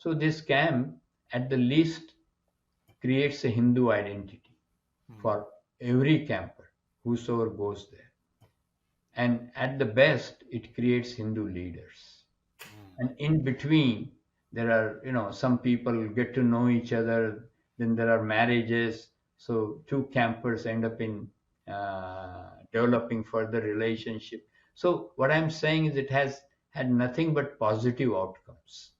So this camp at the least creates a Hindu identity Mm. for every camper, whosoever goes there. And at the best, it creates Hindu leaders. Mm. And in between, there are, some people get to know each other, then there are marriages. So two campers end up in developing further relationship. So what I'm saying is it has had nothing but positive outcomes,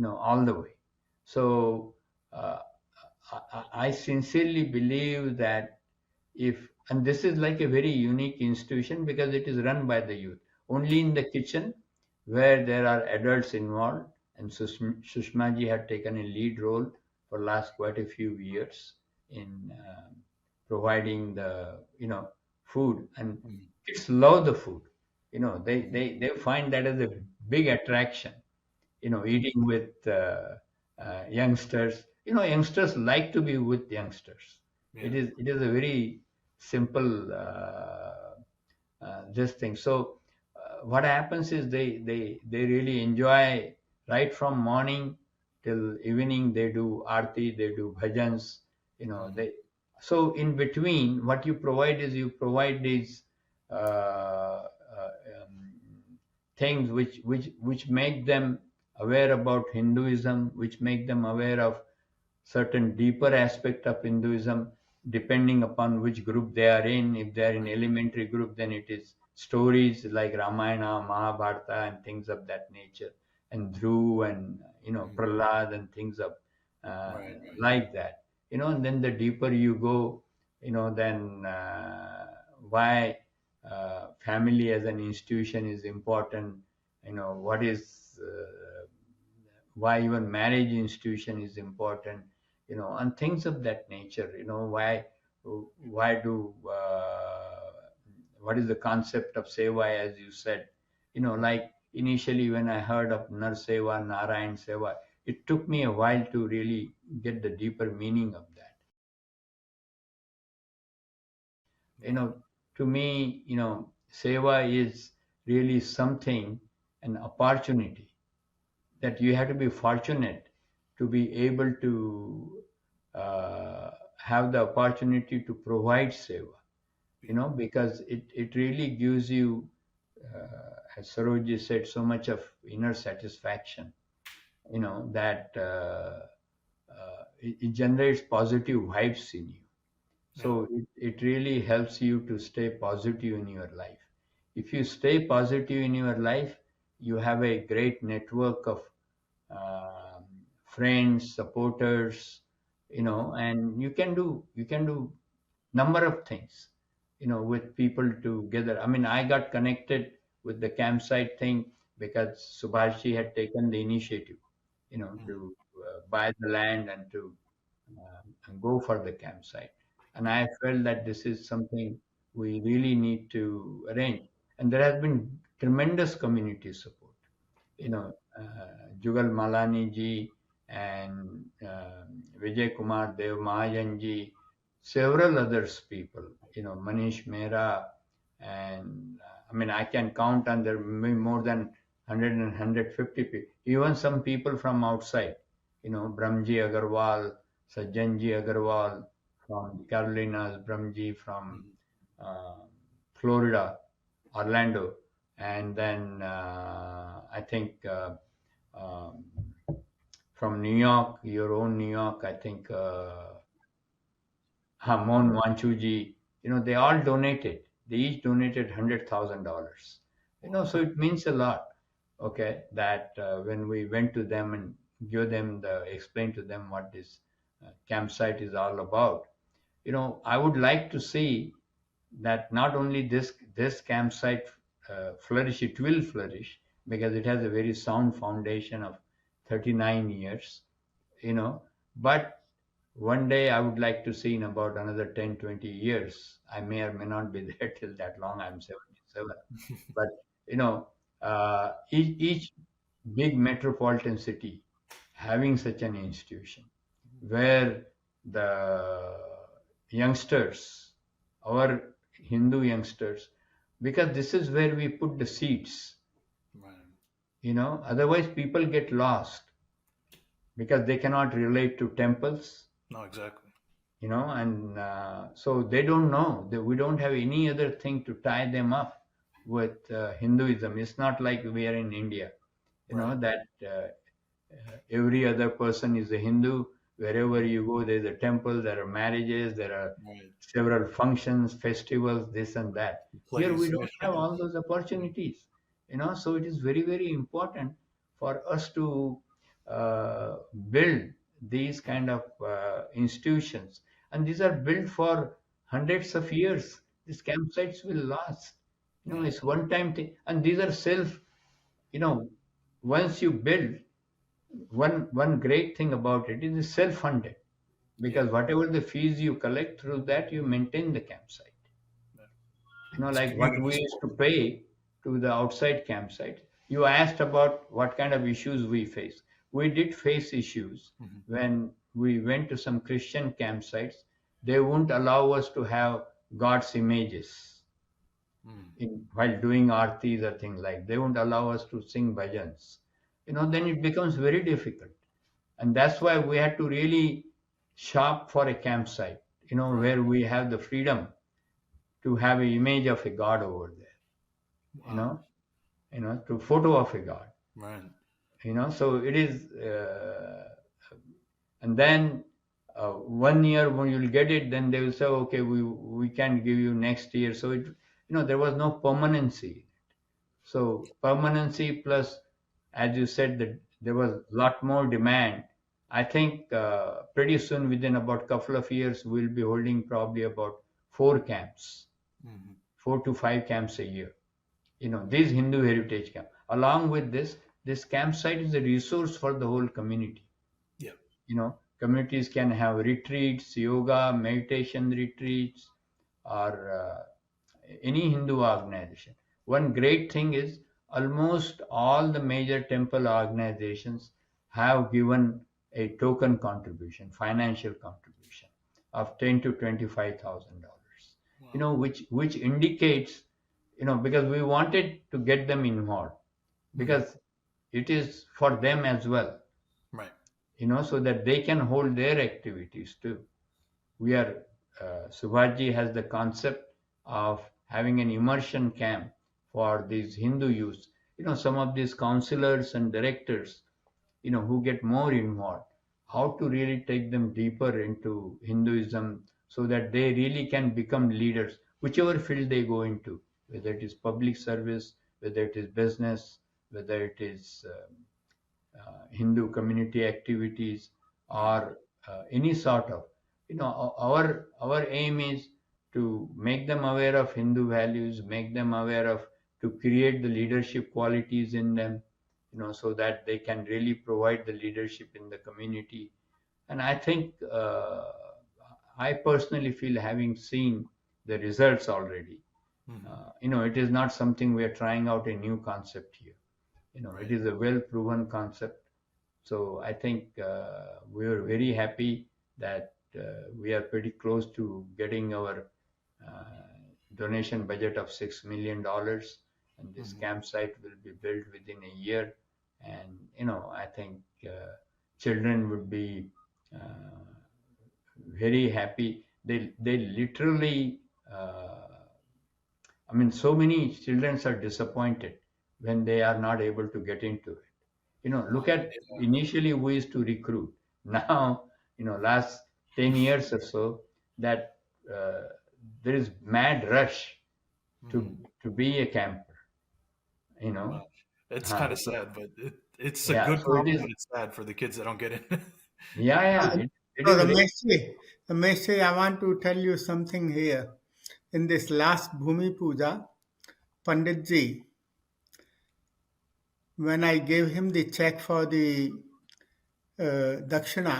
all the way. So uh, I sincerely believe that if, and this is like a very unique institution because it is run by the youth, only in the kitchen where there are adults involved, and Sushma ji had taken a lead role for last quite a few years in providing the, food, and Mm. kids love the food. They find that as a big attraction, eating with youngsters. Youngsters like to be with youngsters. Yeah. It is a very simple this thing. So what happens is they really enjoy right from morning till evening. They do arti, they do bhajans. Mm. They so in between what you provide is you provide these things which make them aware about Hinduism, which make them aware of certain deeper aspect of Hinduism, depending upon which group they are in. If they are in Right. elementary group, then it is stories like Ramayana, Mahabharata, and things of that nature, and Dhruv and Mm. Prahlad and things of Right. Right. like that. And then the deeper you go, then why family as an institution is important. What is why even marriage institution is important, and things of that nature. Why do what is the concept of seva, as you said. Like initially when I heard of Nar Seva, Narayan Seva, it took me a while to really get the deeper meaning of that. you Right. know to me, seva is really something, an opportunity that you have to be fortunate to be able to have the opportunity to provide seva, because it really gives you, as Sarojji said, so much of inner satisfaction, that it generates positive vibes in you. Yeah. So it really helps you to stay positive in your life. If you stay positive in your life, you have a great network of um, friends, supporters, and you can do number of things, with people together. I mean, I got connected with the campsite thing because Subhashi had taken the initiative, Mm. to buy the land and to go for the campsite. And Yeah. I felt that this is something we really need to arrange. And there has been tremendous community support. Jugal Malani ji and Vijay Kumar Dev Mahajan ji, several others people, Manish Mehra, and I mean, I can count on there may more than 100 and 150 people. Even some people from outside, Brahmji Agarwal, Sajjanji Agarwal from Carolinas, Brahmji from Mm. uh, Florida, Orlando, and then I think um, from New York, your own New York, I think Hamon Wanchuji, they all donated. They each donated $100,000. Wow. So it means a lot. Okay, that when we went to them and explain to them what this campsite is all about. I would like to see that not only this campsite flourish, it will flourish because it has a very sound foundation of 39 years, you know, but one day I would like to see in about another 10, 20 years. I may or may not be there till that long. I'm 77. But, you know, each big metropolitan city having such an institution where the youngsters, our Hindu youngsters, because this is where we put the seeds, Right. otherwise people get lost. because they cannot relate to temples, No, exactly. and so they don't know that we don't have any other thing to tie them up with Hinduism. It's not like we are in India, Right. that every other person is a Hindu. Wherever you go, there's a temple, there are marriages, there are Right. several functions, festivals, this and that. Here we Place. don't have all those opportunities, so it is very, very important for us to build these kind of institutions. And these are built for hundreds of years. These campsites will last. Yeah. It's one time thing. And these are you know, once you build, one great thing about it is self-funded, Yeah. because whatever the fees you collect through that, you maintain the campsite. Yeah. It's Like what community we used to support. pay to the outside campsite. You asked about what kind of issues we face. We did face issues Hmm. when we went to some Christian campsites. They wouldn't allow us to have God's images Mm. while doing artis or things like. They won't allow us to sing bhajans. Then it becomes very difficult, and that's why we had to really shop for a campsite. Right. Where we have the freedom to have an image of a god over there. You Wow. know, to photo of a god. Right. So it is, and then 1 year when you'll get it, then they will say, okay, we can give you next year. So there was no permanency. So permanency plus, as you said, that there was a lot more demand. I think pretty soon, within about couple of years, we'll be holding probably about 4 camps, Hmm. 4 to 5 camps a year. These Hindu heritage camp. Along with this campsite is a resource for the whole community. Yeah. Communities can have retreats, yoga, meditation retreats, or any Hindu organization. One great thing is almost all the major temple organizations have given a token contribution, financial contribution of 10 to 25,000 dollars. Wow. Which indicates, because we wanted to get them involved, Hmm. because it is for them as well, Right. so that they can hold their activities too. We are Subhaji has the concept of having an immersion camp for these Hindu youths. Some of these counselors and directors, who get more involved, how to really take them deeper into Hinduism so that they really can become leaders, whichever field they go into, whether it is public service, whether it is business, whether it is Hindu community activities, Right. or any sort of, our aim is to make them aware of Hindu values, make them aware of, to create the leadership qualities in them, so that they can really provide the leadership in the community. And I think I personally feel, having seen the results already, Hmm. it is not something we are trying out a new concept here. It Right. is a well proven concept. So I think we are very happy that we are pretty close to getting our uh, donation budget of $6 million, and this Hmm. campsite will be built within a year. And I think children would be uh, very happy. They literally. I mean, so many children are disappointed when they are not able to get into it. Look Wow. at, initially we used to recruit. Now, last 10 years or so, that uh, there is mad rush to Hmm. to be a camper. You Wow. know, It's kind of so sad, but it's a yeah, good so it problem, is. but it's sad for the kids that don't get in. Yeah, yeah, So, it so is really. Ramesh, I want to tell you something here. In this last Bhumi Puja, Pandit Ji, when I gave him the check for the Dakshina,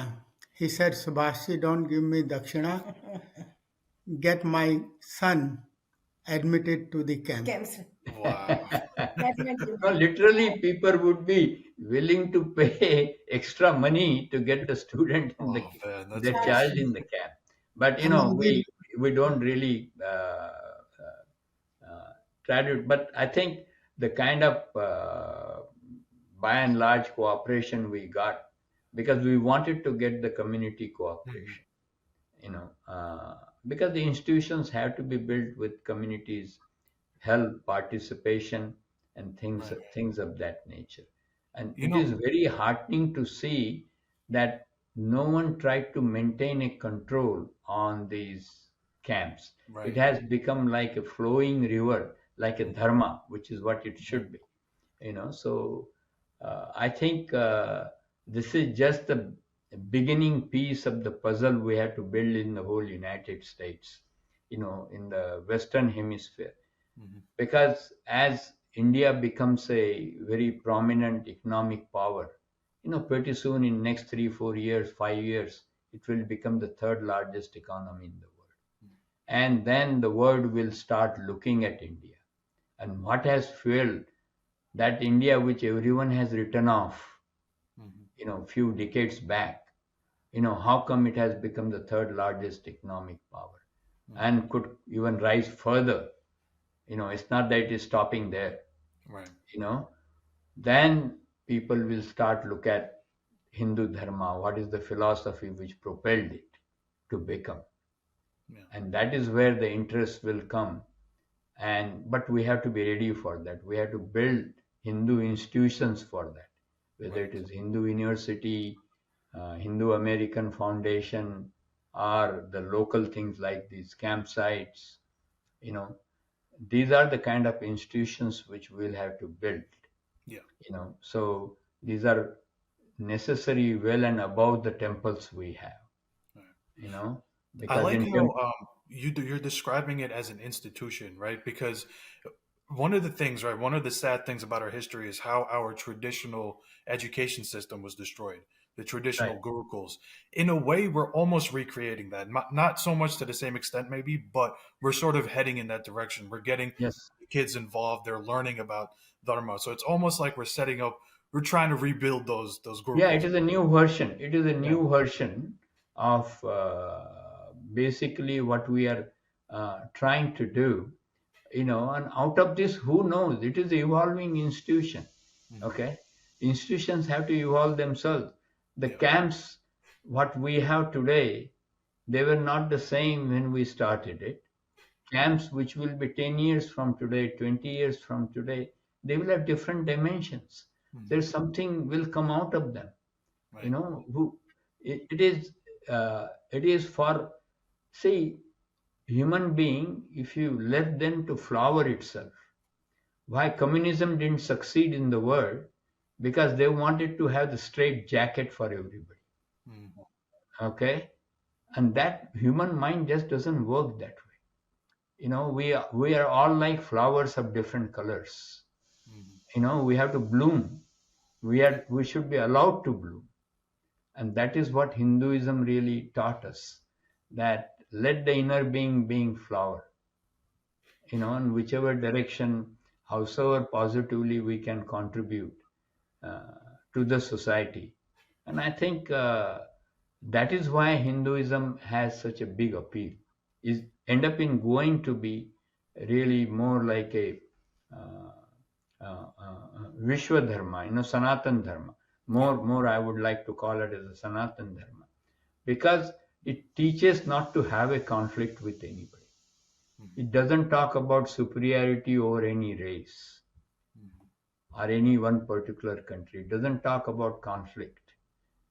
he said, Subhashi, don't give me Dakshina. Get my son admitted to the camp. Wow. No, literally, people would be willing to pay extra money to get the student in Oh man, that's the child amazing. in the camp. But I mean, we don't really try to. But I think the kind of by and large cooperation we got. because we wanted to get the community Mhm. cooperation, you know, because the institutions have to be built with communities help, participation, and things Right. things of that nature. And You it is know, very heartening to see that no one tried to maintain a control on these camps. It right. has become like a flowing river, like a Mhm. dharma, which is what it Right. should be. So I think this is just the beginning piece of the puzzle we have to build in the whole United States, in the Western Hemisphere, Mhm. because as India becomes a very prominent economic power, pretty soon in next 3, 4 years, 5 years, it will become the third largest economy in the world. And then the world will start looking at India. And what has fueled that India, which everyone has written off, Mhm. few decades back, how come it has become the third largest economic power Mhm. and could even rise further? It's not that it is stopping there, Right. you know then people will start look at Hindu Dharma, what is the philosophy which propelled it to become, Yeah. and that is where the interest will come. But we have to be ready for that. We have to build Hindu institutions for that, whether it Right. is Hindu University, Hindu American Foundation, or the local things like these campsites. You know, these are the kind of institutions which we'll have to build. Yeah. So these are necessary well and above the temples we have. Right. You know, I because like in how you're describing it as an institution, right? Because one of the things, right, one of the sad things about our history is how our traditional education system was destroyed. The right, traditional gurukuls. In a way, we're almost recreating that. Not so much to the same extent, maybe, but we're sort of heading in that direction. We're getting yes, the kids involved. They're learning about Dharma. So it's almost like we're trying to rebuild those yeah, it gurukuls. is a new version. It is a Yeah. new version of basically what we are trying to do. And out of this, who knows? It is an evolving institution. Hmm. Okay, institutions have to evolve themselves. The Yeah. camps, what we have today, they were not the same when we started it. Camps which will be 10 years from today, 20 years from today, they will have different dimensions. Hmm. There's something will come out of them. Right. Who it is for, say, human being, if you left them to flower itself. Why communism didn't succeed in the world? Because they wanted to have the straight jacket for everybody. Hmm. Okay, and that human mind just doesn't work that way. We are all like flowers of different colors. Hmm. We have to bloom. we Yeah. are we should be allowed to bloom, and that is what Hinduism really taught us, that let the inner being flower, in whichever direction, howsoever positively we can contribute uh, to the society. And I think that is why Hinduism has such a big appeal, is end up in going to be really more like a uh, Vishwa Dharma, Sanatan Dharma. Yeah. More, I would like to call it as a Sanatan Dharma, because it teaches not to have a conflict with anybody. Hmm. It doesn't talk about superiority over any race Hmm. or any one particular country. It doesn't talk about conflict.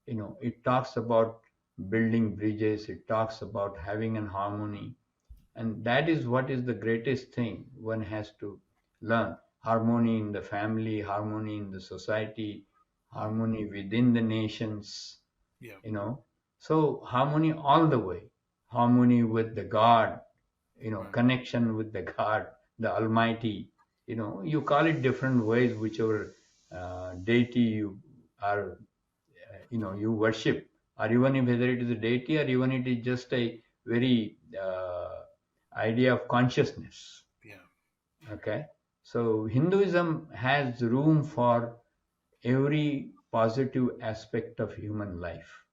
It talks about building bridges. It talks about having an harmony. And that is what is the greatest thing one has to learn: harmony in the family, harmony in the society, Hmm. harmony within the nations, Yeah. you know. So, harmony all the way, harmony with the God, Right. connection with the God, the Almighty. You call it different ways, whichever deity you are, you worship, or even if whether it is a deity or even it is just a very idea of consciousness. Yeah. Okay, so Hinduism has room for every positive aspect of human life,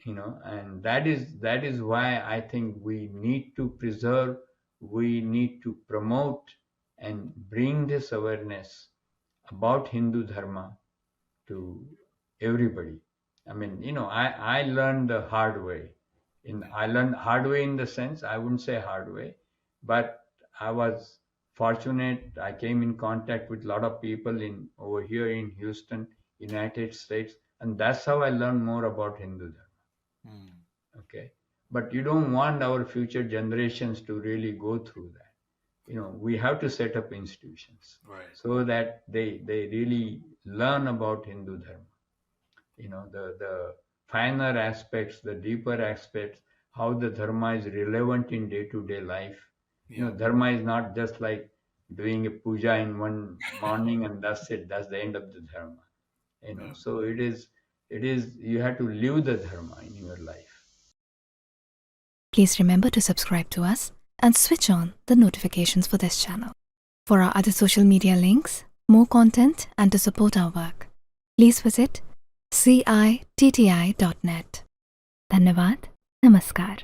Mhm. and that is why I think we need to preserve, we need to promote and bring this awareness about Hindu Dharma to everybody. I mean, I learned the hard way. I learned hard way in the sense, I wouldn't say hard way, but I was fortunate. I came in contact with a lot of people in over here in Houston, United States, and that's how I learned more about Hindu Dharma. Mm. Okay, but you don't want our future generations to really go through that. We have to set up institutions Right. so that they really learn about Hindu Dharma. The finer aspects, the deeper aspects, how the dharma is relevant in day-to-day life. Yeah. Dharma is not just like doing a puja in one morning and that's it. That's the end of the dharma. Yeah. So it is you have to live the dharma in your life. Please remember to subscribe to us and switch on the notifications for this channel. For our other social media links, more content, and to support our work, please visit citti.net. Dhanyavad. Namaskar.